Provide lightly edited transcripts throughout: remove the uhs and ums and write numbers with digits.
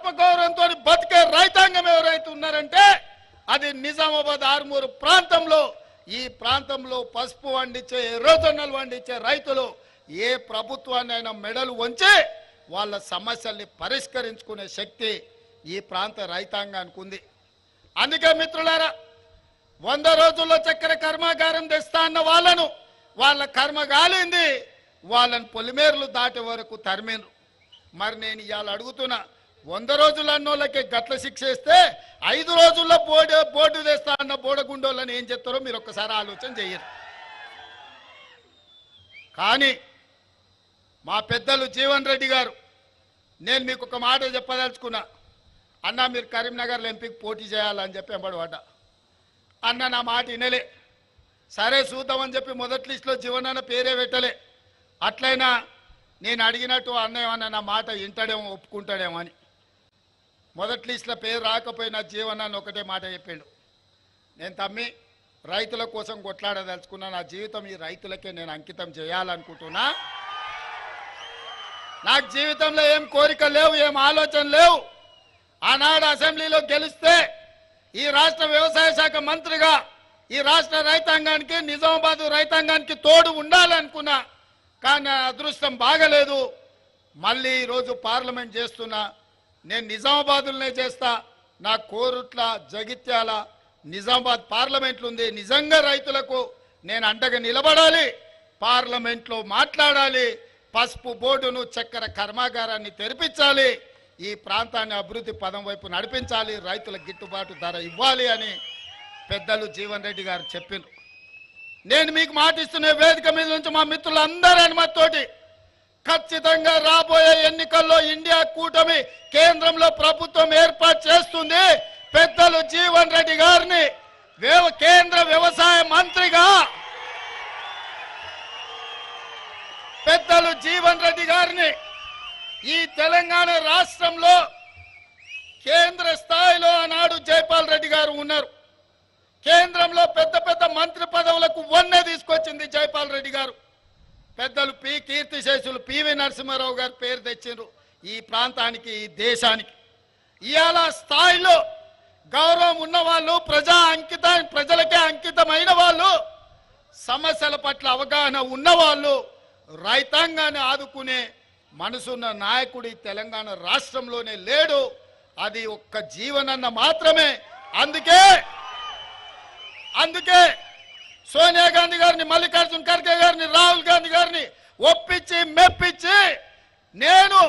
ఆత్మగౌరవంతో బతికే రైతాంగం ఎవరైతే ఉన్నారంటే అది నిజామాబాద్ ఆర్మూరు ప్రాంతంలో. ఈ ప్రాంతంలో పసుపు వండించే ఎర్రజొన్నలు వండించే రైతులు ఏ ప్రభుత్వాన్ని అయినా మెడలు వంచి వాళ్ళ సమస్యల్ని పరిష్కరించుకునే శక్తి ఈ ప్రాంత రైతాంగానికి ఉంది. అందుకే మిత్రులారా 100 రోజుల్లో చక్కెర కర్మాగారం తెస్తా అన్న వాళ్ళను వాళ్ళ కర్మ గాలింది, వాళ్ళని పొలిమేర్లు దాటే వరకు తరిమిండ్రు. మరి నేను ఇవాళ అడుగుతున్నా, 100 రోజులు అన్నోళ్ళకి గట్ల శిక్ష ఇస్తే 5 రోజుల్లో బోర్డు తెస్తా అన్న బోడగుండోళ్ళని ఏం చెప్తారో మీరు ఒక్కసారి ఆలోచన చెయ్యరు. కానీ మా పెద్దలు జీవన్ రెడ్డి గారు, నేను మీకు ఒక మాట చెప్పదలుచుకున్నా. అన్న మీరు కరీంనగర్లో ఎంపీకి పోటీ చేయాలని చెప్పి ఎంబడబడ్డా. అన్న నా మాట వినలే. సరే చూద్దామని చెప్పి మొదటి లిస్టులో జీవనన్న పేరే పెట్టలే. అట్లయినా నేను అడిగినట్టు అన్న ఏమన్నా నా మాట వింటాడేమో ఒప్పుకుంటాడేమో అని. మొదటి లిస్టులో పేరు రాకపోయినా జీవనాన్ని ఒకటే మాట చెప్పిండు, నేను తమ్మి రైతుల కోసం కొట్లాడదలుచుకున్నా, నా జీవితం ఈ రైతులకే నేను అంకితం చేయాలనుకుంటున్నా. నాకు జీవితంలో ఏం కోరిక లేవు, ఏం ఆలోచన లేవు. ఆనాడు అసెంబ్లీలో గెలిస్తే ఈ రాష్ట్ర వ్యవసాయ శాఖ మంత్రిగా ఈ రాష్ట్ర రైతాంగానికి, నిజామాబాద్ రైతాంగానికి తోడు ఉండాలనుకున్నా. కానీ నా అదృష్టం బాగలేదు. మళ్ళీ ఈరోజు పార్లమెంట్ చేస్తున్నా. నేను నిజామాబాద్లోనే చేస్తా. నా కోరుట్ల, జగిత్యాల, నిజామాబాద్ పార్లమెంట్లు ఉంది. నిజంగా రైతులకు నేను అండగా నిలబడాలి, పార్లమెంట్లో మాట్లాడాలి, పసుపు బోర్డును, చక్కెర కర్మాగారాన్ని తెరిపించాలి, ఈ ప్రాంతాన్ని అభివృద్ధి పదం వైపు నడిపించాలి, రైతులకు గిట్టుబాటు ధర ఇవ్వాలి అని పెద్దలు జీవన్ రెడ్డి గారు చెప్పిండ్రు. నేను మీకు మాటిస్తున్న వేదిక మీద నుంచి మా మిత్రులందరి అనుమతితోటి ఖచ్చితంగా రాబోయే ఎన్నికల్లో ఇండియా కూటమి కేంద్రంలో ప్రభుత్వం ఏర్పాటు చేస్తుంది. పెద్దలు జీవన్ రెడ్డి గారిని కేంద్ర వ్యవసాయ మంత్రిగా, పెద్దలు జీవన్ రెడ్డి గారిని ఈ తెలంగాణ రాష్ట్రంలో కేంద్ర స్థాయిలో ఆనాడు జైపాల్ రెడ్డి గారు ఉన్నారు. కేంద్రంలో పెద్ద పెద్ద మంత్రి పదవులకు వన్నె తీసుకొచ్చింది జైపాల్ రెడ్డి గారు. పెద్దలు కీర్తిశేషులు పివి నరసింహారావు గారు పేరు తెచ్చిండ్రు ఈ ప్రాంతానికి, ఈ దేశానికి. ఇవాళ స్థాయిలో గౌరవం ఉన్నవాళ్ళు, ప్రజలకే అంకితమైన వాళ్ళు, సమస్యల పట్ల అవగాహన ఉన్నవాళ్ళు, రైతాంగాన్ని ఆదుకునే మనసున్న నాయకుడు తెలంగాణ రాష్ట్రంలోనే లేడు. అది ఒక్క జీవనన్న మాత్రమే. అందుకే సోనియా గాంధీ గారిని, మల్లికార్జున ఖర్గే గారిని, రాహుల్ గాంధీ గారిని ఒప్పించి మెప్పించి నేను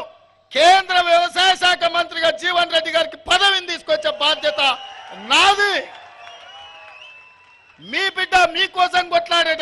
కేంద్ర వ్యవసాయ శాఖ మంత్రిగా జీవన్ రెడ్డి గారికి పదవిని తీసుకొచ్చే బాధ్యత నాది. మీ బిడ్డ మీకోసం కొట్లాడే